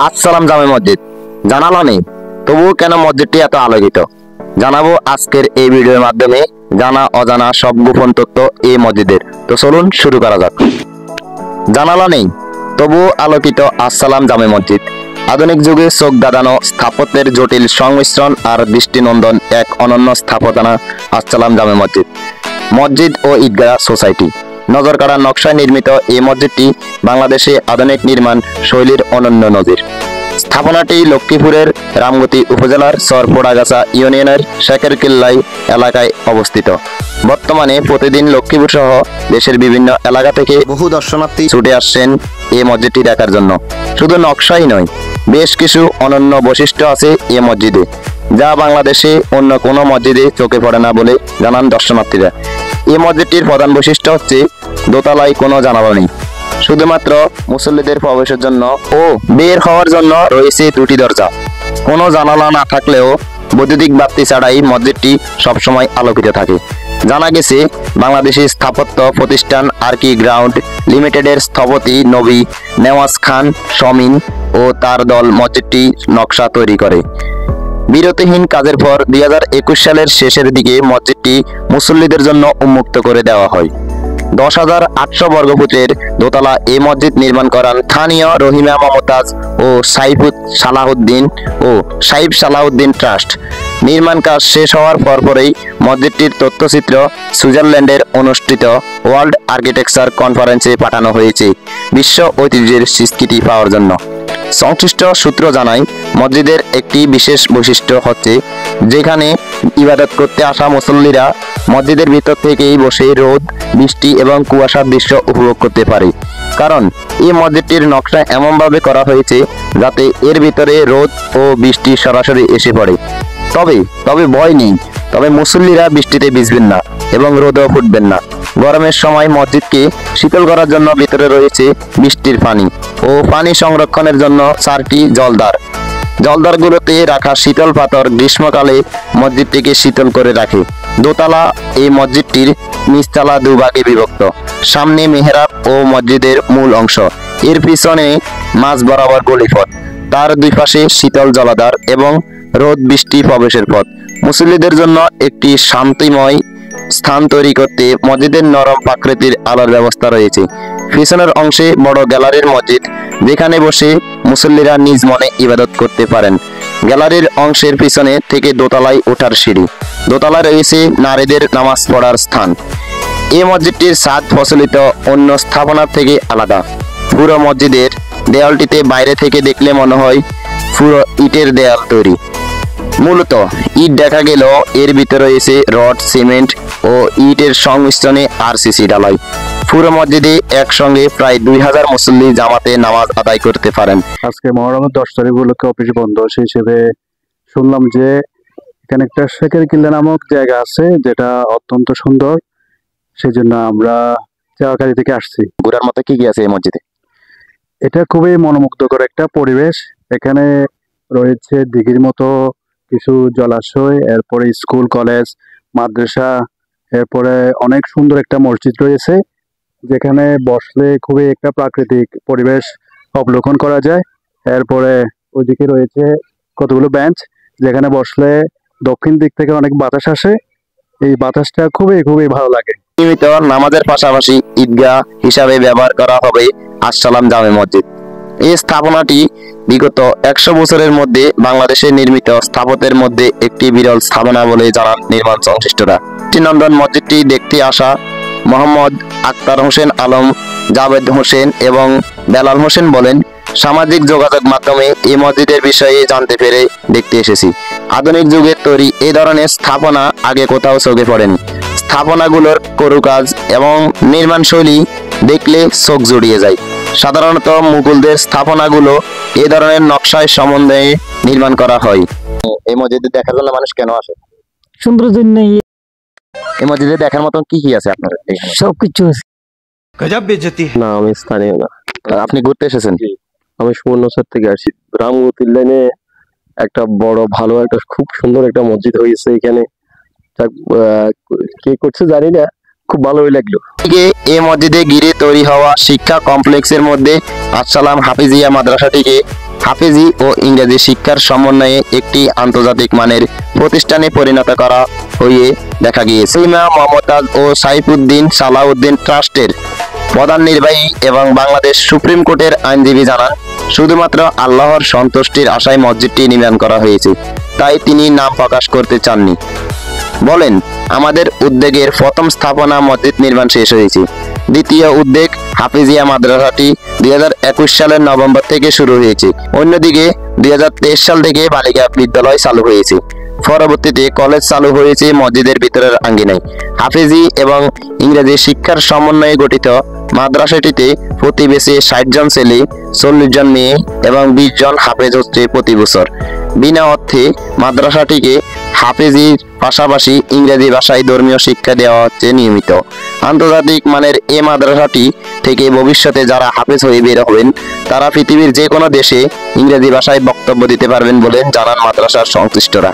আসসালাম জামে মসজিদ জানালা নেই, তবুও কেন মসজিদটি এত আলোকিত জানাবো আজকের এই ভিডিওর মাধ্যমে। জানা অজানা সব গোপন তথ্য এই মসজিদের। তো চলুন শুরু করা যাক। জানালা নেই, তবুও আলোকিত আসসালাম জামে মসজিদ। আধুনিক যুগে চোখ ধাঁধানো স্থাপত্যের জটিল সংমিশ্রণ আর দৃষ্টিনন্দন এক অনন্য স্থাপনা আসসালাম জামে মসজিদ। মসজিদ ও ঈদগাহ সোসাইটি নজর কাড়া নকশায় নির্মিত এই মসজিদটি বাংলাদেশে আধুনিক নির্মাণ শৈলীর অনন্য নজির। স্থাপনাটি লক্ষ্মীপুরের রামগতি উপজেলার চরপোড়াগাছা ইউনিয়নের শেখেরকিল্লাই এলাকায় অবস্থিত। বর্তমানে প্রতিদিন লক্ষ্মীপুর সহ দেশের বিভিন্ন এলাকা থেকে বহু দর্শনার্থী ছুটে আসছেন এই মসজিদটি দেখার জন্য। শুধু নকশাই নয়, বেশ কিছু অনন্য বৈশিষ্ট্য আছে এই মসজিদে, যা বাংলাদেশে অন্য কোনো মসজিদে চোখে পড়ে না বলে জানান দর্শনার্থীরা। এই মসজিদটির প্রধান বৈশিষ্ট্য হচ্ছে দোতলায় কোনো জানালা নেই, শুধুমাত্র মুসল্লিদের প্রবেশের জন্য ও বের হওয়ার জন্য রয়েছে দুটি দরজা। কোনো জানালা না থাকলেও বৈদ্যুতিক বাতি ছাড়াই মসজিদটি সবসময় আলোকিত থাকে। জানা গেছে বাংলাদেশি স্থাপত্য প্রতিষ্ঠান আরকি গ্রাউন্ড লিমিটেডের স্থপতি নবী নেওয়াজ খান শমিন ও তার দল মসজিদটি নকশা তৈরি করে। বিরতিহীন কাজের পর 2021 সালের শেষের দিকে মসজিদটি মুসল্লিদের জন্য উন্মুক্ত করে দেওয়া হয়। 10,800 বর্গফুটের দোতলা এই মসজিদ নির্মাণ করান স্থানীয় রহিমা মমতাজ ও সাইফ সালাউদ্দিন ট্রাস্ট। নির্মাণ কাজ শেষ হওয়ার পরপরই মসজিদটির তথ্যচিত্র সুইজারল্যান্ডের অনুষ্ঠিত ওয়ার্ল্ড আর্কিটেকচার কনফারেন্সে পাঠানো হয়েছে বিশ্ব ঐতিহ্যের স্বীকৃতি পাওয়ার জন্য। সংশ্লিষ্ট সূত্র জানায়, মসজিদের একটি বিশেষ বৈশিষ্ট্য হচ্ছে যেখানে ইবাদত করতে আসা মুসল্লিরা মসজিদের ভিতর থেকেই বসে রোদ, বৃষ্টি এবং কুয়াশার দৃশ্য উপভোগ করতে পারে। কারণ এই মসজিদটির নকশা এমনভাবে করা হয়েছে যাতে এর ভিতরে রোদ ও বৃষ্টি সরাসরি এসে পড়ে। তবে ভয় নেই, তবে মুসল্লিরা বৃষ্টিতে ভিজবেন না এবং রোদেও ফুটবেন না। গরমের সময় মসজিদকে শীতল করার জন্য ভিতরে রয়েছে বৃষ্টির পানি ও পানি সংরক্ষণের জন্য 4টি জলদারগুলোতে রাখা শীতল পাথর গ্রীষ্মকালে মসজিদটিকে শীতল করে রাখে। দোতলা এই মসজিদটির নিচতলা দুভাগে বিভক্ত। সামনে মেহরাব ও মসজিদের মূল অংশ, এর পিছনে মাঝ বরাবর গলিপথ, তার দুই পাশে শীতল জলাধার এবং রোদ বৃষ্টি প্রবেশের পথ। মুসল্লিদের জন্য একটি শান্তিময় স্থান তৈরি করতে মসজিদের নরম প্রাকৃতিক আলোর ব্যবস্থা রয়েছে। পিছনের অংশে বড় গ্যালারির মসজিদ, যেখানে বসে মুসল্লিরা নিজ মনে ইবাদত করতে পারেন। গ্যালারির অংশের পিছনে থেকে দোতলায় ওঠার সিঁড়ি। দোতলায় রয়েছে নারীদের নামাজ পড়ার স্থান। এই মসজিদটির ছাদ প্রচলিত অন্য স্থাপনার থেকে আলাদা। পুরো মসজিদের দেয়ালটিতে বাইরে থেকে দেখলে মনে হয় পুরো ইটের দেয়াল তৈরি। মূলত ইট দেখা গেল এর ভিতরে রয়েছে রড, সিমেন্ট ও ইটের সংমিশ্রণে আরসিসি ঢালাই। পুরো মসজিদে একসঙ্গে প্রায় 2000 মুসল্লি জামাতে নামাজ আদায় করতে পারেন। আজকে মহরমের 10 তারিখ উপলক্ষে অফিস বন্ধ, সেই হিসেবে শুনলাম যে এখানে একটা শেখেরকিল্লা নামক জায়গা আছে যেটা অত্যন্ত সুন্দর, সেই জন্য আমরা চাওয়াখালী থেকে আসছি। ঘোরার মতো কি আছে এই মসজিদে? এটা খুবই মনোমুগ্ধকর একটা পরিবেশ। এখানে রয়েছে দিঘির মতো কিছু জলাশয়, এরপরে স্কুল, কলেজ, মাদ্রাসা, এরপরে অনেক সুন্দর একটা মসজিদ রয়েছে যেখানে বসলে খুবই একটা প্রাকৃতিক পরিবেশ অবলোকন করা যায়। এরপরে ওইদিকে রয়েছে কতগুলো বেঞ্চ যেখানে বসলে দক্ষিণ দিক থেকে অনেক বাতাস আসে, এই বাতাসটা খুবই খুবই ভালো লাগে। নিয়মিত নামাজের পাশাপাশি ঈদগাহ হিসাবে ব্যবহার করা হবে আসসালাম জামে মসজিদ। এই স্থাপনাটি বিগত 100 বছরের মধ্যে বাংলাদেশে নির্মিত স্থাপত্যের মধ্যে একটি বিরল স্থাপনা বলে জানান নির্মাণ সংশ্লিষ্টরা। নন্দন মসজিদটি দেখতে আসা মোহাম্মদ আক্তার হোসেন আলম, জাভেদ হোসেন এবং বেলাল হোসেন বলেন, সামাজিক যোগাযোগ মাধ্যমে এই মসজিদের বিষয়ে জানতে পেরে দেখতে এসেছি। আধুনিক যুগের তৈরি এই ধরনের স্থাপনা আগে কোথাও চোখে পড়েনি। স্থাপনাগুলোর কারুকাজ এবং নির্মাণ শৈলী দেখলে চোখ জুড়িয়ে যায়। সাধারণত মুঘলদের স্থাপনাগুলো এই ধরনের নকশায় সমন্বয়ে নির্মাণ করা হয়। এই মসজিদে দেখার জন্য মানুষ কেন আসে? সৌন্দর্যের জন্য। এই মসজিদে দেখার মতন কি আছে আপনার? সবকিছু আছে। গজব বেজতি। না, আমি স্থানীয় না। আপনি ঘুরতে এসেছেন? আমি সুবর্ণচর থেকে আসি। রামগতির লাইনে একটা বড় ভালো একটা খুব সুন্দর একটা মসজিদ হয়েছে এখানে। কে করছে জানি না, খুব ভালোই লাগলো। এই মসজিদে ঘিরে তৈরি হওয়া শিক্ষা কমপ্লেক্সের মধ্যে আসসালাম হাফিজিয়া মাদ্রাসাটিকে হাফেজি ও ইংরেজি শিক্ষার সমন্বয়ে একটি আন্তর্জাতিক মানের প্রতিষ্ঠানে পরিণত করা হয়ে দেখা গিয়েছে। ইমাম মমতাজ ও সাইফুদ্দিন সালাউদ্দিন ট্রাস্টের প্রধান নির্বাহী এবং বাংলাদেশ সুপ্রিম কোর্টের আইনজীবী জানান, শুধুমাত্র আল্লাহর সন্তুষ্টির আশায় মসজিদটি নির্মাণ করা হয়েছে, তাই তিনি নাম প্রকাশ করতে চাননি। বলেন, আমাদের উদ্যোগের প্রথম স্থাপনা মসজিদ নির্মাণ শেষ হয়েছে। দ্বিতীয় উদ্যোগ হাফিজিয়া মাদ্রাসাটি 2021 সালের নভেম্বর থেকে শুরু হয়েছে। অন্যদিকে 2023 সাল থেকে বালিকা বিদ্যালয় চালু হয়েছে। পরবর্তীতে কলেজ চালু হয়েছে মসজিদের ভিতরের আঙ্গিনায়। হাফিজি এবং ইংরেজি শিক্ষার সমন্বয়ে গঠিত মাদ্রাসাটিতে প্রতি ব্যাচে 60 জন ছেলে, 40 জন মেয়ে এবং 20 জন হাফেজ হচ্ছে প্রতি বছর। বিনা অর্থে মাদ্রাসাটিকে হাফেজির পাশাপাশি ইংরেজি ভাষায় ধর্মীয় শিক্ষা দেওয়া হচ্ছে নিয়মিত। আন্তর্জাতিক মানের এ মাদ্রাসাটি থেকে ভবিষ্যতে যারা হাফেজ হয়ে বের হবেন তারা পৃথিবীর যে কোনো দেশে ইংরেজি ভাষায় বক্তব্য দিতে পারবেন বলে জানান মাদ্রাসার সংশ্লিষ্টরা।